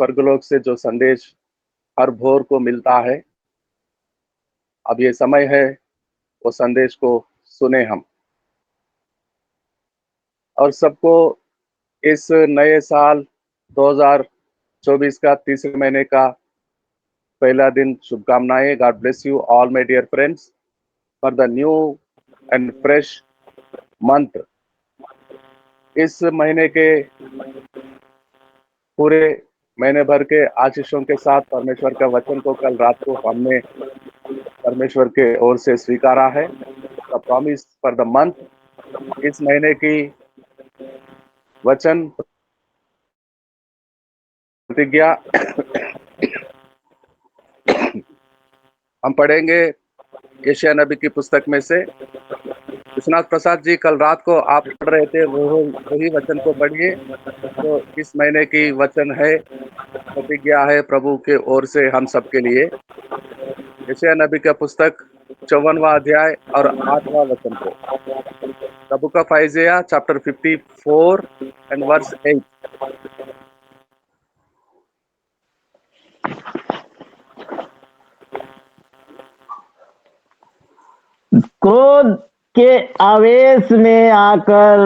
स्वर्गलोक से जो संदेश हर भोर को मिलता है, अब ये समय है वो संदेश को सुने हम और सबको इस नए साल 2024 का तीसरे महीने का पहला दिन शुभकामनाएं। God bless you all my dear friends for the new and fresh month. इस महीने के पूरे महीने भर के आशीषों के साथ परमेश्वर का वचन को कल रात को हमने परमेश्वर के ओर से स्वीकारा है। The promise for the month, इस महीने की वचन प्रतिज्ञा हम पढ़ेंगे यशायाह नबी की पुस्तक में से। विश्वनाथ प्रसाद जी, कल रात को आप पढ़ रहे थे, वो वही वचन को पढ़िए। तो इस महीने की वचन है, प्रतिज्ञा है प्रभु के ओर से हम सबके लिए। यशायाह नबी का पुस्तक 54वां अध्याय और 8वां वचन को। The book of Isaiah chapter 54 and verse 8। क्रोध के आवेश में आकर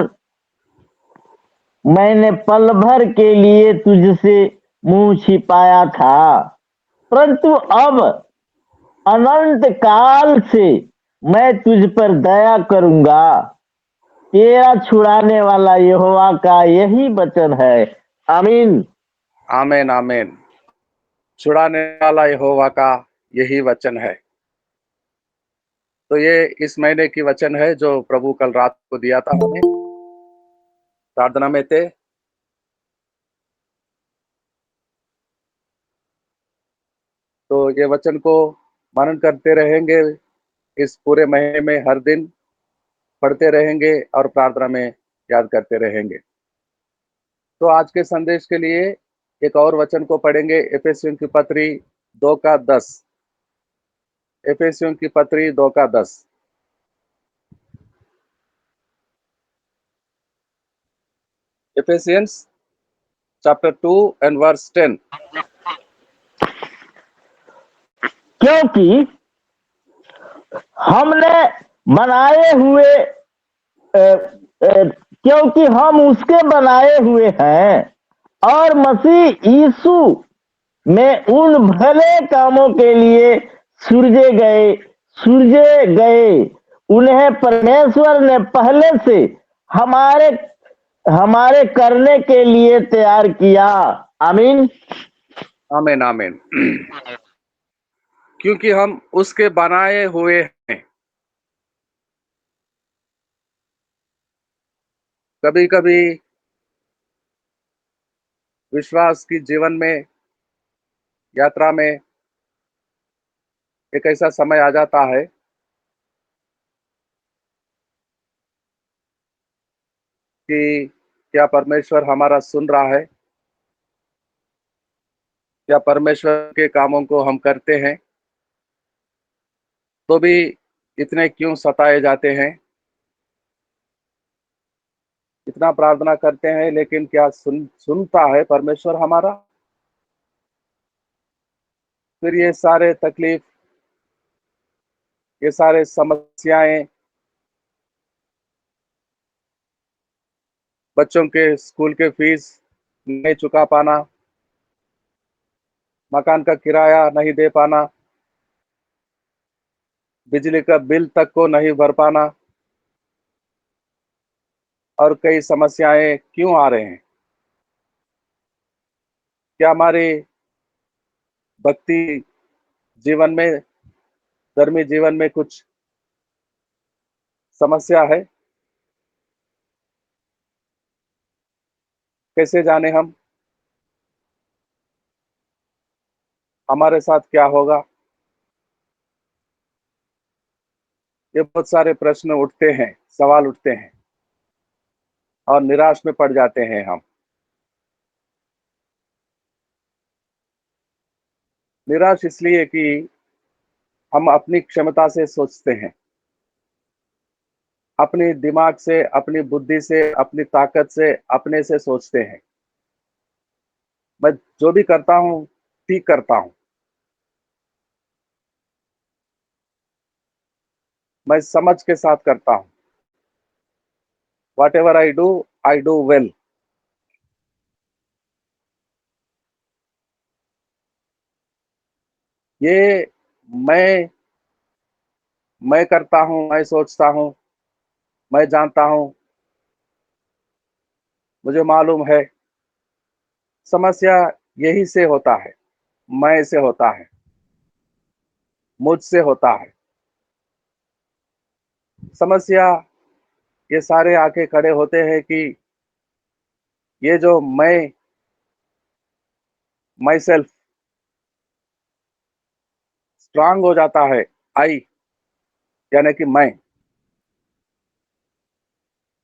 मैंने पल भर के लिए तुझसे मुंह छिपाया था, परंतु अब अनंत काल से मैं तुझ पर दया करूंगा। तेरा छुड़ाने वाला यहोवा का यही वचन है। आमीन। आमीन आमीन। छुड़ाने वाला यहोवा का यही वचन है। तो ये इस महीने की वचन है जो प्रभु कल रात को दिया था हमें, प्रार्थना में थे। तो ये वचन को मनन करते रहेंगे, इस पूरे महीने में हर दिन पढ़ते रहेंगे और प्रार्थना में याद करते रहेंगे। तो आज के संदेश के लिए एक और वचन को पढ़ेंगे, एफेसियों की पत्री 2 का 10। एफेसियों की पत्री 2 का 10। एफेसियंस चैप्टर 2 एंड वर्स 10। क्योंकि हमने बनाए हुए क्योंकि हम उसके बनाए हुए हैं और मसीह यीशु में उन भले कामों के लिए सूरजे गए उन्हें परमेश्वर ने पहले से हमारे हमारे करने के लिए तैयार किया। आमीन आमीन आमीन। क्योंकि हम उसके बनाए हुए हैं। कभी कभी विश्वास की जीवन में, यात्रा में एक ऐसा समय आ जाता है कि क्या परमेश्वर हमारा सुन रहा है, क्या परमेश्वर के कामों को हम करते हैं तो भी इतने क्यों सताए जाते हैं। इतना प्रार्थना करते हैं लेकिन क्या सुनता है परमेश्वर हमारा। फिर ये सारे तकलीफ, ये सारे समस्याएं, बच्चों के स्कूल के फीस नहीं चुका पाना, मकान का किराया नहीं दे पाना, बिजली का बिल तक को नहीं भर पाना, और कई समस्याएं क्यों आ रहे हैं। क्या हमारे भक्ति जीवन में, धर्मी जीवन में कुछ समस्या है? कैसे जाने हम, हमारे साथ क्या होगा। ये बहुत सारे प्रश्न उठते हैं, सवाल उठते हैं और निराश में पड़ जाते हैं हम। निराश इसलिए कि हम अपनी क्षमता से सोचते हैं, अपनी दिमाग से, अपनी बुद्धि से, अपनी ताकत से, अपने से सोचते हैं। मैं जो भी करता हूँ ठीक करता हूँ। मैं समझ के साथ करता हूँ। What ever I do well. ये मैं करता हूँ, मैं सोचता हूँ, मैं जानता हूँ, मुझे मालूम है। समस्या यही से होता है, मैं से होता है, मुझसे होता है। समस्या ये सारे आके खड़े होते हैं कि ये जो मैं, माई सेल्फ स्ट्रांग हो जाता है। आई यानी कि मैं।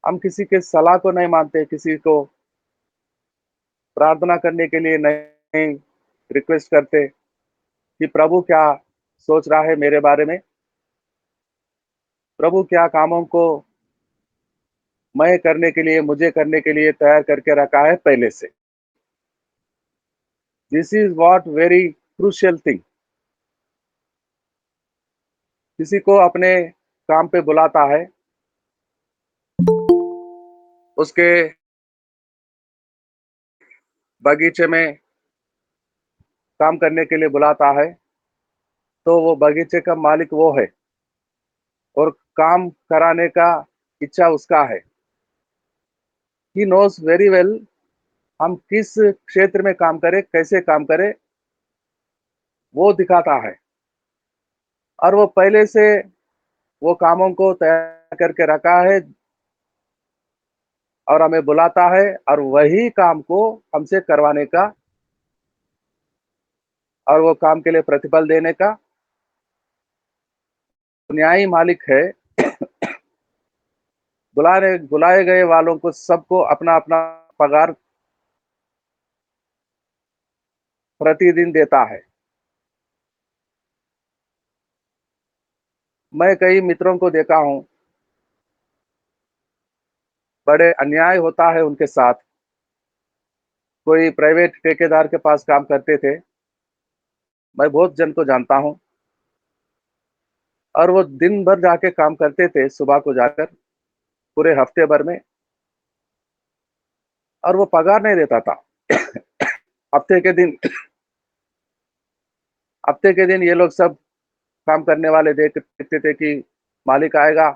हम किसी के सलाह को नहीं मानते, किसी को प्रार्थना करने के लिए नहीं रिक्वेस्ट करते कि प्रभु क्या सोच रहा है मेरे बारे में, प्रभु क्या कामों को मैं करने के लिए, मुझे करने के लिए तैयार करके रखा है पहले से। This is what very crucial thing. किसी को अपने काम पे बुलाता है, उसके बगीचे में काम करने के लिए बुलाता है, तो वो बगीचे का मालिक वो है और काम कराने का इच्छा उसका है। ही नोज वेरी वेल हम किस क्षेत्र में काम करें, कैसे काम करें, वो दिखाता है। और वो पहले से वो कामों को तैयार करके रखा है और हमें बुलाता है और वही काम को हमसे करवाने का और वो काम के लिए प्रतिफल देने का न्यायी मालिक है। बुलाए गए वालों को सबको अपना अपना पगार प्रतिदिन देता है। मैं कई मित्रों को देखा हूँ, बड़े अन्याय होता है उनके साथ। कोई प्राइवेट ठेकेदार के पास काम करते थे, मैं बहुत जन को जानता हूँ, और वो दिन भर जाके काम करते थे सुबह को जाकर पूरे हफ्ते भर में, और वो पगार नहीं देता था। हफ्ते के दिन हफ्ते के दिन ये लोग सब काम करने वाले देखते थे कि मालिक आएगा,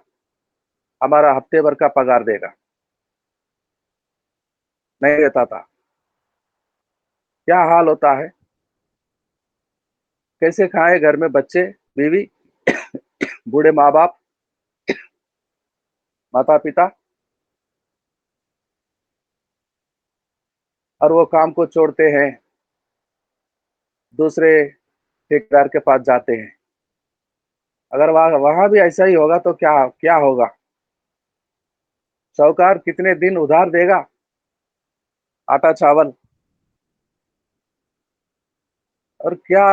हमारा हफ्ते भर का पगार देगा। नहीं देता था। क्या हाल होता है, कैसे खाए घर में बच्चे, बीवी, बूढ़े माँ बाप, माता पिता, और वो काम को छोड़ते हैं, दूसरे ठेकेदार के पास जाते हैं। अगर वहां वहां भी ऐसा ही होगा तो क्या क्या होगा? साहूकार कितने दिन उधार देगा आटा चावल? और क्या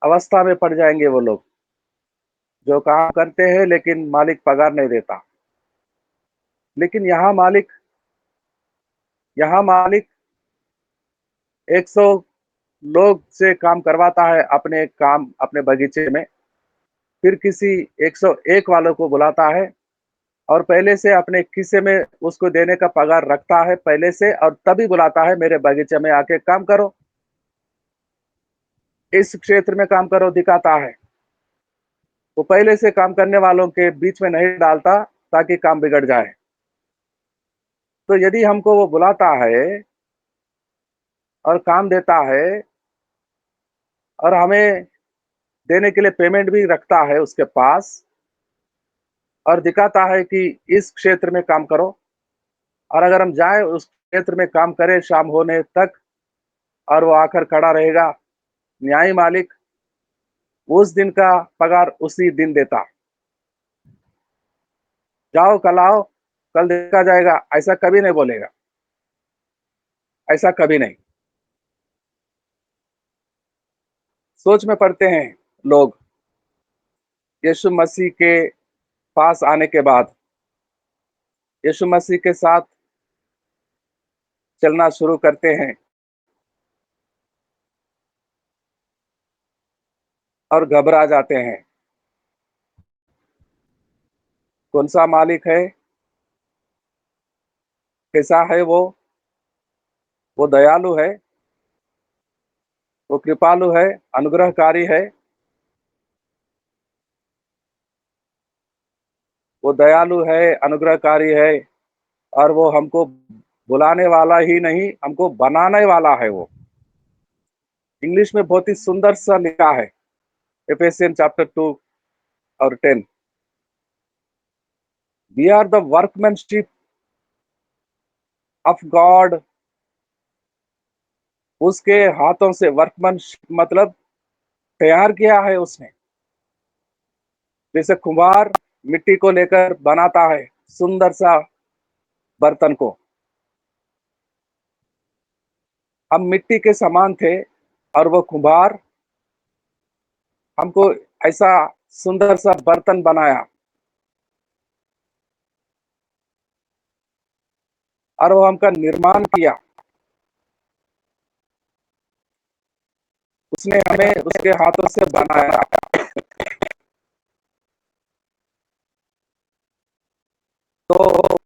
अवस्था में पड़ जाएंगे वो लोग जो काम करते हैं लेकिन मालिक पगार नहीं देता। लेकिन यहाँ मालिक 100 लोग से काम करवाता है अपने काम, अपने बगीचे में। फिर किसी 101 वालों को बुलाता है और पहले से अपने किस्से में उसको देने का पगार रखता है पहले से, और तभी बुलाता है मेरे बगीचे में आके काम करो, इस क्षेत्र में काम करो, दिखाता है। वो पहले से काम करने वालों के बीच में नहीं डालता ताकि काम बिगड़ जाए। तो यदि हमको वो बुलाता है और काम देता है और हमें देने के लिए पेमेंट भी रखता है उसके पास, और दिखाता है कि इस क्षेत्र में काम करो, और अगर हम जाए उस क्षेत्र में काम करें शाम होने तक, और वो आकर खड़ा रहेगा, न्यायी मालिक उस दिन का पगार उसी दिन देता। जाओ कल आओ, कल देखा जाएगा, ऐसा कभी नहीं बोलेगा। ऐसा कभी नहीं। सोच में पड़ते हैं लोग यीशु मसीह के पास आने के बाद, यीशु मसीह के साथ चलना शुरू करते हैं और घबरा जाते हैं। कौन सा मालिक है, कैसा है वो दयालु है, वो कृपालु है, अनुग्रहकारी है, वो दयालु है, अनुग्रहकारी है, और वो हमको बुलाने वाला ही नहीं, हमको बनाने वाला है। वो इंग्लिश में बहुत ही सुंदर सा लिखा है, एफेसियन चैप्टर 2 और 10। We are the workmanship of God. उसके हाथों से, वर्कमैनशिप मतलब तैयार किया है उसने। जैसे कुम्हार मिट्टी को लेकर बनाता है सुंदर सा बर्तन को, हम मिट्टी के समान थे और वो कुम्हार हमको ऐसा सुंदर सा बर्तन बनाया, और वो हमका निर्माण किया। उसने हमें उसके हाथों से बनाया। तो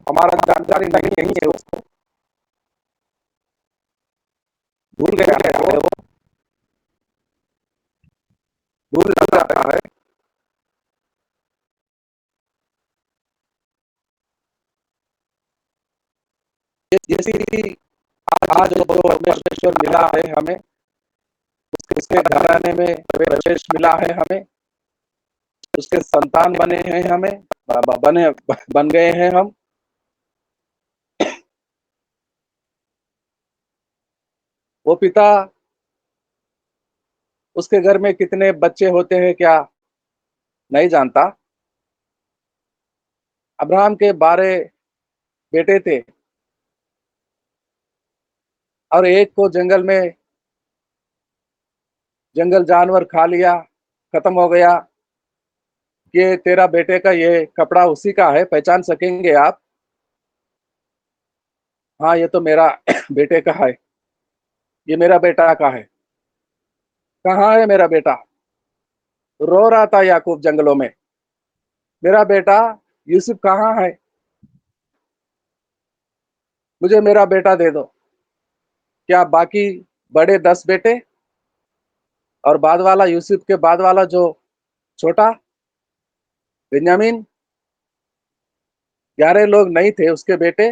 हमारा जानकारी नहीं है, उसको भूल गया है, वो भूल जाता है। जैसे आज जो परमेश्वर मिला है हमें, उसके घराने में प्रवेश मिला है हमें, उसके संतान बने हैं हमें, बन गए हैं हम। वो पिता उसके घर में कितने बच्चे होते हैं क्या नहीं जानता। अब्राहम के 12 बेटे थे, और एक को जंगल जानवर खा लिया, खत्म हो गया। ये तेरा बेटे का ये कपड़ा उसी का है, पहचान सकेंगे आप? हाँ, ये तो मेरा बेटे का है, ये मेरा बेटा का है। कहाँ है मेरा बेटा? रो रहा था याकूब जंगलों में, मेरा बेटा यूसुफ कहाँ है, मुझे मेरा बेटा दे दो। क्या बाकी बड़े 10 बेटे और बाद वाला, यूसुफ के बाद वाला जो छोटा बिन्यामीन, 11 लोग नहीं थे उसके बेटे?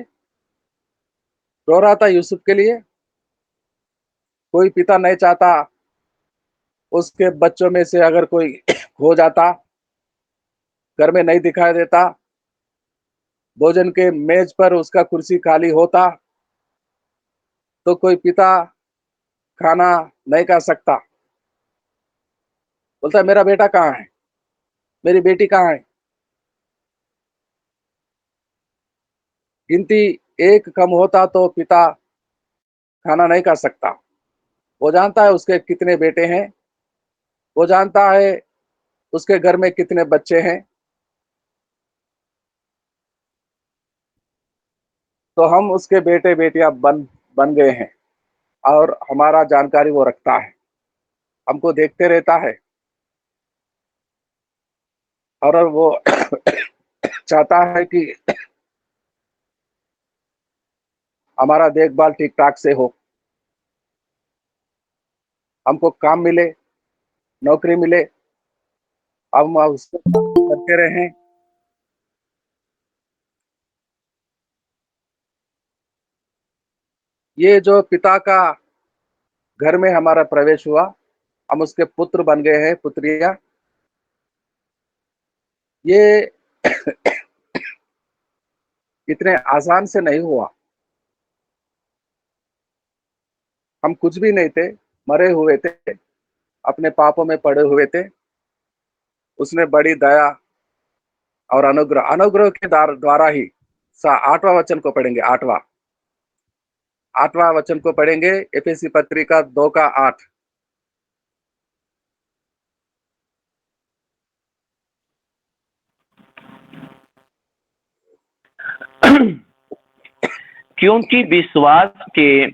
रो रहा था यूसुफ के लिए। कोई पिता नहीं चाहता उसके बच्चों में से अगर कोई खो जाता, घर में नहीं दिखाई देता, भोजन के मेज पर उसका कुर्सी खाली होता, तो कोई पिता खाना नहीं खा सकता। बोलता है मेरा बेटा कहाँ है, मेरी बेटी कहाँ है। गिनती एक कम होता तो पिता खाना नहीं खा सकता। वो जानता है उसके कितने बेटे हैं, वो जानता है उसके घर में कितने बच्चे हैं। तो हम उसके बेटे बेटियां बन बन गए हैं, और हमारा जानकारी वो रखता है, हमको देखते रहता है, और वो चाहता है कि हमारा देखभाल ठीक ठाक से हो, हमको काम मिले, नौकरी मिले, हम उसको करते रहें। ये जो पिता का घर में हमारा प्रवेश हुआ, हम उसके पुत्र बन गए हैं, पुत्रियां। ये इतने आसान से नहीं हुआ। हम कुछ भी नहीं थे, मरे हुए थे, अपने पापों में पड़े हुए थे। उसने बड़ी दया और अनुग्रह, अनुग्रह के द्वारा ही 8वां वचन को पढ़ेंगे, 8वां वचन को पढ़ेंगे, एफेसी पत्री का 2 का 8। क्योंकि विश्वास के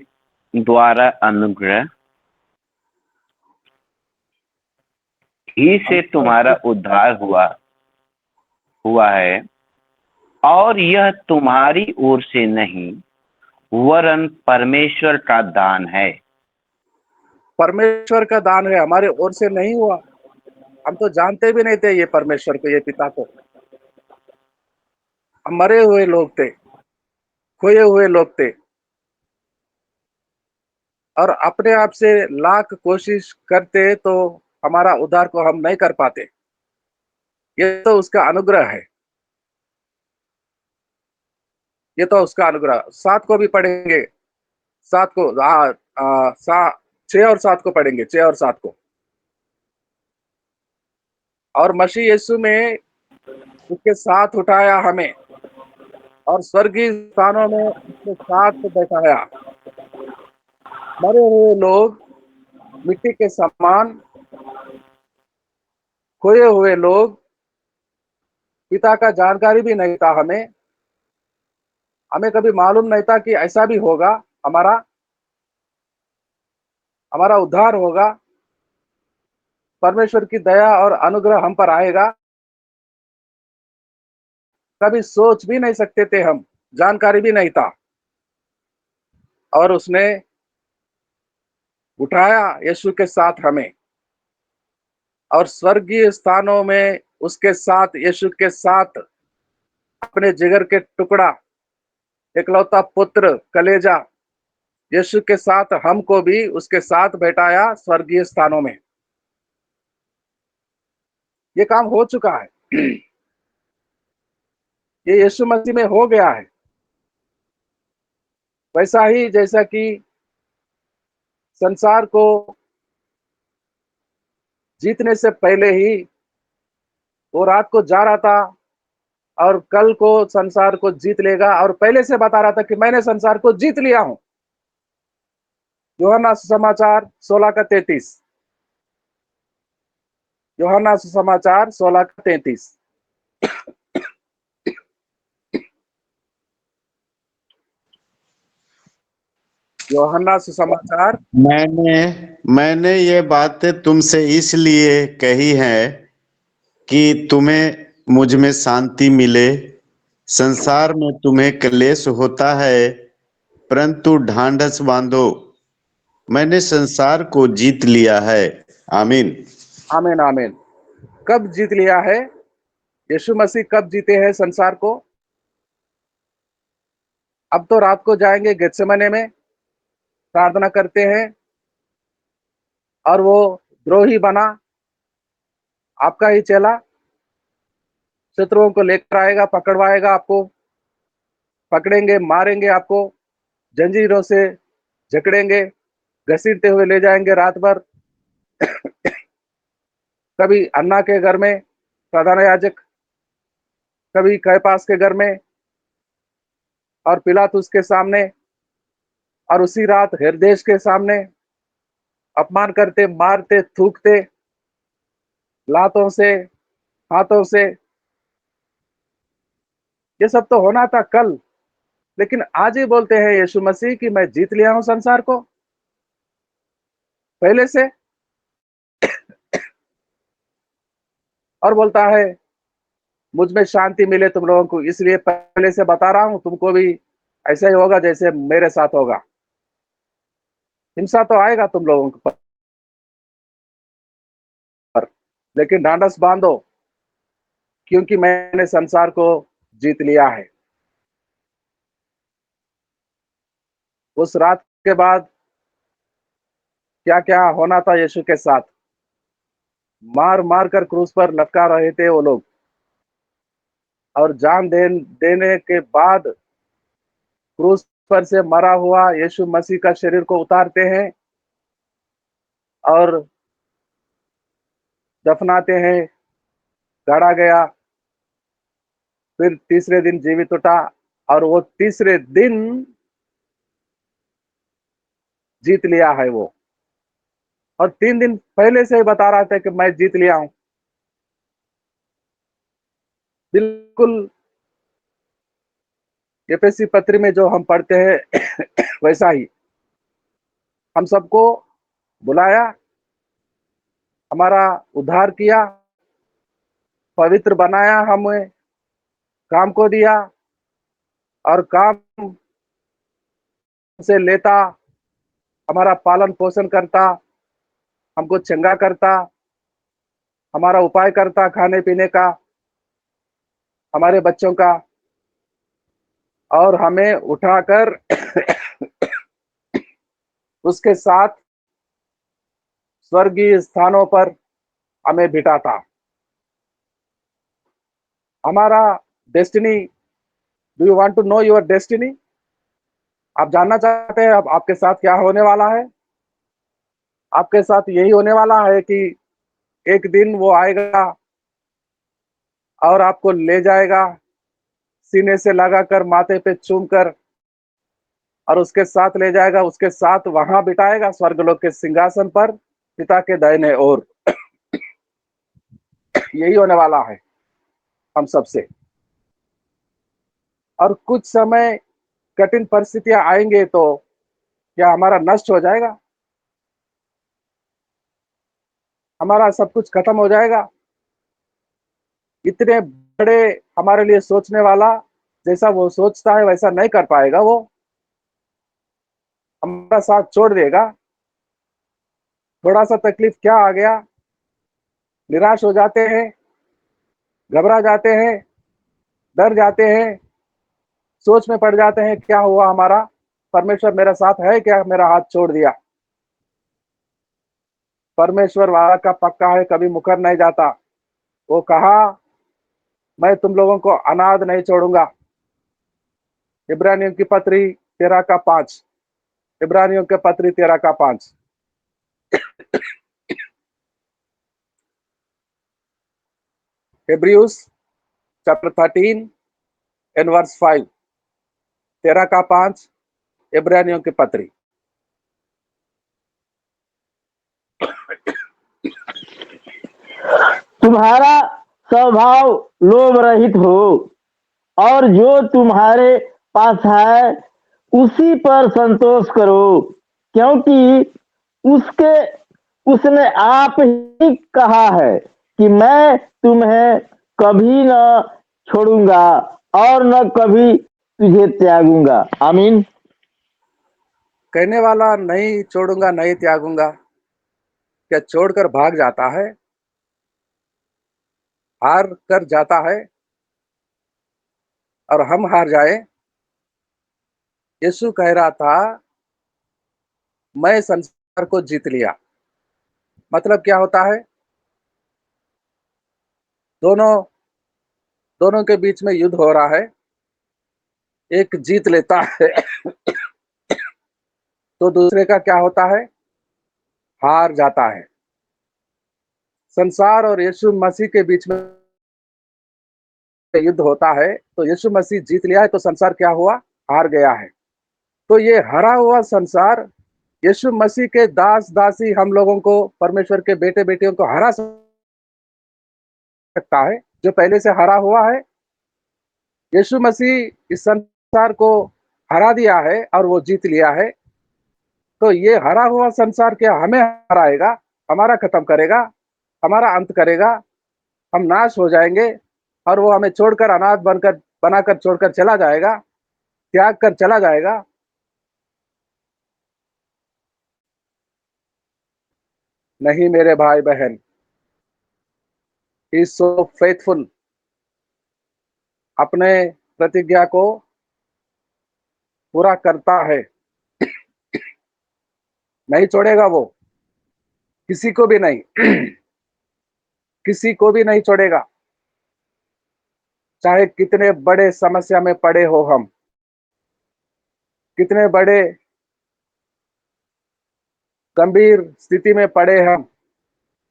द्वारा अनुग्रह ही से तुम्हारा उद्धार हुआ है, और यह तुम्हारी ओर से नहीं वरन परमेश्वर का दान है। परमेश्वर का दान है, हमारे ओर से नहीं हुआ। हम तो जानते भी नहीं थे ये परमेश्वर को, ये पिता को। हम मरे हुए लोग थे, खोए हुए लोग थे, और अपने आप से लाख कोशिश करते तो हमारा उद्धार को हम नहीं कर पाते। ये तो उसका अनुग्रह है, ये तो उसका अनुग्रह। 7 को भी पढ़ेंगे, 7 को 6 और 7 को पढ़ेंगे, 6 और 7 को। और मसीह यीशु में उसके साथ उठाया हमें, और स्वर्गीय स्थानों में उसके साथ बैठाया। मरे हुए लोग, मिट्टी के समान खोए हुए लोग, पिता का जानकारी भी नहीं था हमें। हमें कभी मालूम नहीं था कि ऐसा भी होगा, हमारा हमारा उद्धार होगा, परमेश्वर की दया और अनुग्रह हम पर आएगा। कभी सोच भी नहीं सकते थे हम, जानकारी भी नहीं था। और उसने उठाया यीशु के साथ हमें, और स्वर्गीय स्थानों में उसके साथ, यीशु के साथ, अपने जिगर के टुकड़ा, इकलौता पुत्र, कलेजा यीशु के साथ हमको भी उसके साथ बैठाया स्वर्गीय स्थानों में। ये काम हो चुका है, ये यीशु मसीह में हो गया है। वैसा ही जैसा कि संसार को जीतने से पहले ही वो रात को जा रहा था, और कल को संसार को जीत लेगा, और पहले से बता रहा था कि मैंने संसार को जीत लिया हूं। यूहन्ना सुसमाचार 16 का 33। यूहन्ना सुसमाचार 16 का 33। यूहन्ना सुसमाचार। मैंने मैंने ये बातें तुमसे इसलिए कही है कि तुम्हें मुझ में शांति मिले। संसार में तुम्हें क्लेश होता है, परंतु ढांढस बांधो, मैंने संसार को जीत लिया है। आमीन। आमीन आमीन। कब जीत लिया है? यीशु मसीह कब जीते हैं संसार को? अब तो रात को जाएंगे गेत्सेमने में, प्रार्थना करते हैं, और वो द्रोही बना, आपका ही चेला, शत्रुओं को लेकर आएगा, पकड़वाएगा आपको, पकड़ेंगे, मारेंगे आपको, जंजीरों से जकड़ेंगे, घसीटते हुए ले जाएंगे रात भर। कभी अन्ना के घर में प्रधान याजक, कभी कैपास के घर में, और पिलातुस के सामने, और उसी रात हेरोदेस के सामने अपमान करते, मारते, थूकते, लातों से, हाथों से। ये सब तो होना था कल, लेकिन आज ही बोलते हैं यीशु मसीह कि मैं जीत लिया हूं संसार को पहले से। और बोलता है मुझ में शांति मिले तुम लोगों को, इसलिए पहले से बता रहा हूं, तुमको भी ऐसा ही होगा जैसे मेरे साथ होगा। हिंसा तो आएगा तुम लोगों पर, लेकिन ढांढस बांधो, क्योंकि मैंने संसार को जीत लिया है। उस रात के बाद क्या क्या होना था यीशु के साथ? मार मार कर क्रूस पर लटका रहे थे वो लोग, और जान देने के बाद क्रूस पर से मरा हुआ यीशु मसीह का शरीर को उतारते हैं और दफनाते हैं। गाड़ा गया, फिर तीसरे दिन जीवित उठा, और वो तीसरे दिन जीत लिया है वो। और 3 दिन पहले से ही बता रहा था कि मैं जीत लिया हूं। बिल्कुल एफएससी पत्री में जो हम पढ़ते हैं वैसा ही हम सबको बुलाया, हमारा उद्धार किया, पवित्र बनाया, हमें काम को दिया और काम से लेता, हमारा पालन पोषण करता, हमको चंगा करता, हमारा उपाय करता खाने पीने का, हमारे बच्चों का, और हमें उठाकर उसके साथ स्वर्गीय स्थानों पर हमें बिठाता। हमारा destiny, do you want to know your destiny? आप जानना चाहते हैं अब आपके साथ क्या होने वाला है? आपके साथ यही होने वाला है कि एक दिन वो आएगा और आपको ले जाएगा, सीने से लगाकर, माथे पे चूम कर, और उसके साथ ले जाएगा, उसके साथ वहां बिठाएगा स्वर्गलोक के सिंहासन पर, पिता के दाहिने ओर। यही होने वाला है हम सबसे। और कुछ समय कठिन परिस्थितियां आएंगे तो क्या हमारा नष्ट हो जाएगा? हमारा सब कुछ खत्म हो जाएगा? इतने बड़े हमारे लिए सोचने वाला, जैसा वो सोचता है वैसा नहीं कर पाएगा, वो हमारा साथ छोड़ देगा। थोड़ा सा तकलीफ क्या आ गया, निराश हो जाते हैं, घबरा जाते हैं, डर जाते हैं, सोच में पड़ जाते हैं क्या हुआ हमारा, परमेश्वर मेरा साथ है क्या, मेरा हाथ छोड़ दिया। परमेश्वर वादा का पक्का है, कभी मुकर नहीं जाता। वो कहा, मैं तुम लोगों को अनाथ नहीं छोड़ूंगा। इब्रानियों की पत्री 13 का 5। इब्रानियों के पत्री 13 का 5। Hebrews chapter 13 and verse 5। 13 का 5 इब्रानियों की पत्री। तुम्हारा स्वभाव लोभ रहित हो और जो तुम्हारे पास है उसी पर संतोष करो, क्योंकि उसके उसने आप ही कहा है कि मैं तुम्हें कभी न छोड़ूंगा और न कभी तुझे त्यागूंगा। आमीन। कहने वाला नहीं छोड़ूंगा, नहीं त्यागूंगा, क्या छोड़कर भाग जाता है, हार कर जाता है और हम हार जाए? यीशु कह रहा था, मैं संसार को जीत लिया। मतलब क्या होता है? दोनों दोनों के बीच में युद्ध हो रहा है। एक जीत लेता है तो दूसरे का क्या होता है? हार जाता है। संसार और यीशु मसीह के बीच में युद्ध होता है, तो यीशु मसीह जीत लिया है, तो संसार क्या हुआ? हार गया है। तो ये हरा हुआ संसार यीशु मसीह के दास दासी हम लोगों को, परमेश्वर के बेटे बेटियों को हरा सकता है, जो पहले से हरा हुआ है। यीशु मसीह इस संसार को हरा दिया है और वो जीत लिया है। तो ये हरा हुआ संसार क्या हमें हराएगा, हमारा खत्म करेगा, हमारा अंत करेगा, हम नाश हो जाएंगे और वो हमें छोड़कर, अनाथ बनकर, बनाकर छोड़कर चला जाएगा, त्याग कर चला जाएगा? नहीं मेरे भाई बहन, ही इज सो फेथफुल। अपने प्रतिज्ञा को पूरा करता है, नहीं छोड़ेगा वो, किसी को भी नहीं किसी को भी नहीं छोड़ेगा। चाहे कितने बड़े समस्या में पड़े हो हम, कितने बड़े गंभीर स्थिति में पड़े हम,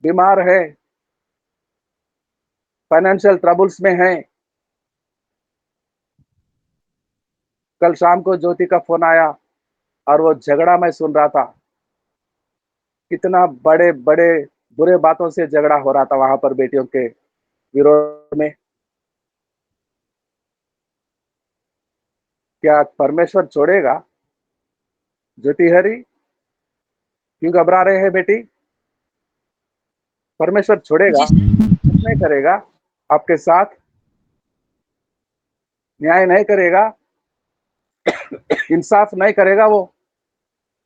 बीमार है, फाइनेंशियल ट्रबल्स में हैं। कल शाम को ज्योति का फोन आया और वो झगड़ा मैं सुन रहा था, कितना बड़े बड़े बुरे बातों से झगड़ा हो रहा था वहां पर बेटियों के विरोध में। क्या परमेश्वर छोड़ेगा? ज्योति हरी, क्यों घबरा रहे हैं बेटी? परमेश्वर छोड़ेगा? जी सर। कुछ नहीं करेगा आपके साथ, न्याय नहीं करेगा, इंसाफ नहीं करेगा वो।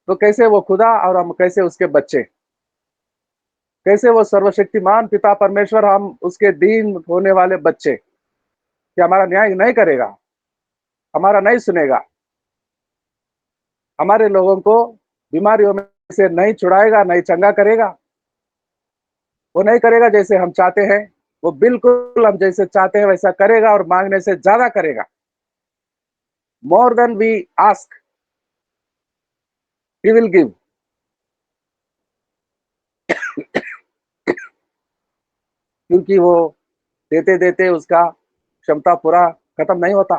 तो कैसे वो खुदा और हम कैसे उसके बच्चे? कैसे वो सर्वशक्तिमान पिता परमेश्वर हम उसके दीन होने वाले बच्चे? क्या हमारा न्याय नहीं करेगा? हमारा नहीं सुनेगा? हमारे लोगों को बीमारियों में से नहीं छुड़ाएगा, नहीं चंगा करेगा? वो नहीं करेगा जैसे हम चाहते हैं, वो बिल्कुल हम जैसे चाहते हैं वैसा करेगा और मांगने से ज्यादा करेगा। More than we ask he will give. क्योंकि वो देते देते उसका क्षमता पूरा खत्म नहीं होता।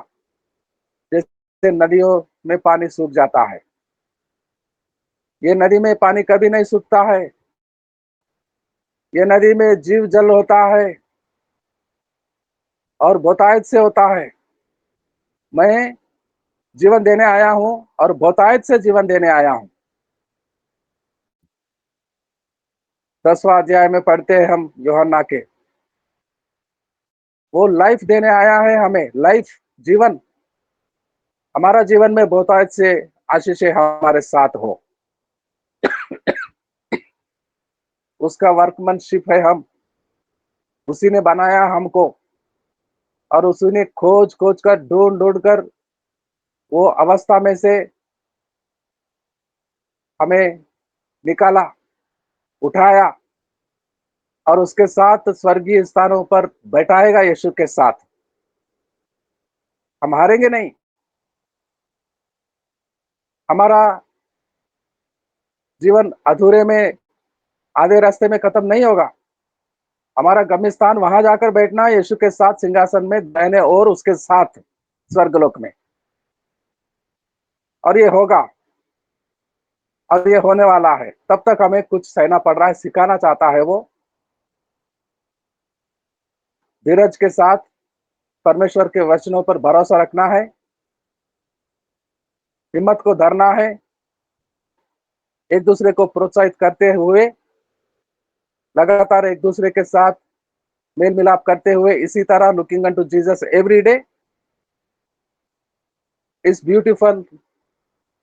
जैसे नदियों में पानी सूख जाता है, ये नदी में पानी कभी नहीं सूखता है। ये नदी में जीव जल होता है और बहुतायत से होता है। मैं जीवन देने आया हूं और बहुतायत से जीवन देने आया हूं। 10वां अध्याय में पढ़ते हैं हम यूहन्ना के, वो लाइफ देने आया है हमें, लाइफ, जीवन। हमारा जीवन में बहुतायत से आशीषें हमारे साथ हो। उसका वर्कमैनशिप है हम, उसी ने बनाया हमको और उसी ने खोज खोज कर ढूंढ ढूंढ कर वो अवस्था में से हमें निकाला, उठाया और उसके साथ स्वर्गीय स्थानों पर बैठाएगा यीशु के साथ। हम हारेंगे नहीं। हमारा जीवन अधूरे में, आधे रास्ते में खत्म नहीं होगा। हमारा गम्य स्थान वहां जाकर बैठना है यीशु के साथ सिंहासन में दाहिने और उसके साथ स्वर्गलोक में। और ये होगा और ये होने वाला है। तब तक हमें कुछ सहना पड़ रहा है, सिखाना चाहता है वो। धीरज के साथ परमेश्वर के वचनों पर भरोसा रखना है, हिम्मत को धरना है, एक दूसरे को प्रोत्साहित करते हुए, लगातार एक दूसरे के साथ मेल मिलाप करते हुए, इसी तरह looking unto Jesus every day, इस ब्यूटीफुल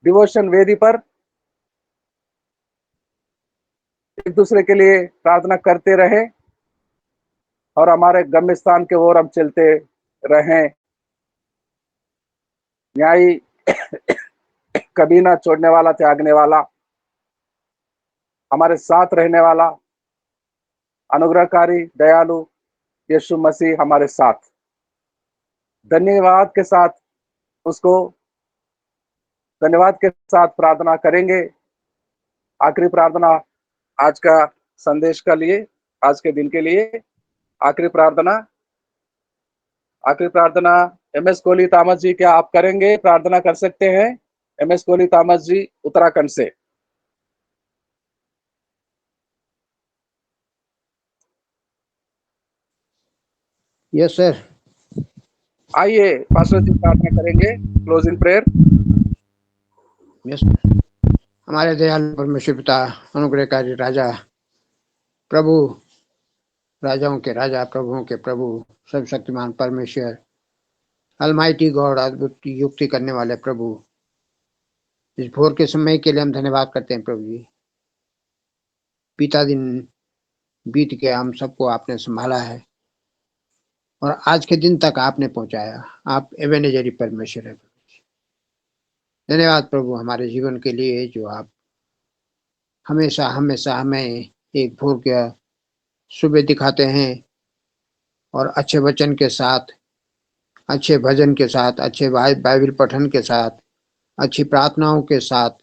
डिवोशन वेदी पर एक दूसरे के लिए प्रार्थना करते रहे और हमारे गम्य स्थान के ओर हम चलते रहें। न्यायी कभी ना छोड़ने वाला, त्यागने वाला, हमारे साथ रहने वाला, अनुग्रहकारी, दयालु यीशु मसीह हमारे साथ। धन्यवाद के साथ उसको, धन्यवाद के साथ प्रार्थना करेंगे। आखिरी प्रार्थना आज का संदेश का लिए, आज के दिन के लिए आखिरी प्रार्थना। आखिरी प्रार्थना एमएस कोहली तामस जी, क्या आप करेंगे? प्रार्थना कर सकते हैं एमएस कोहली तामस जी, उत्तराखंड से। Yes sir. आइए पास्टर जी प्रार्थना करेंगे, क्लोजिंग प्रेयर। यस। हमारे दयालु परमेश्वर पिता, अनुग्रहकारी राजा, प्रभु, राजाओं के राजा, प्रभुओं के प्रभु, सर्वशक्तिमान परमेश्वर, अलमाइटी गॉड, अद्भुत युक्ति करने वाले प्रभु, इस भोर के समय के लिए हम धन्यवाद करते हैं प्रभु जी। बीता दिन बीत के हम सबको आपने संभाला है और आज के दिन तक आपने पहुंचाया। आप एवेनेजरी परमेश्वर है। धन्यवाद प्रभु हमारे जीवन के लिए, जो आप हमेशा हमेशा हमें एक भोर के सुबह दिखाते हैं और अच्छे वचन के साथ, अच्छे भजन के साथ, अच्छे बाइबल पठन के साथ, अच्छी प्रार्थनाओं के साथ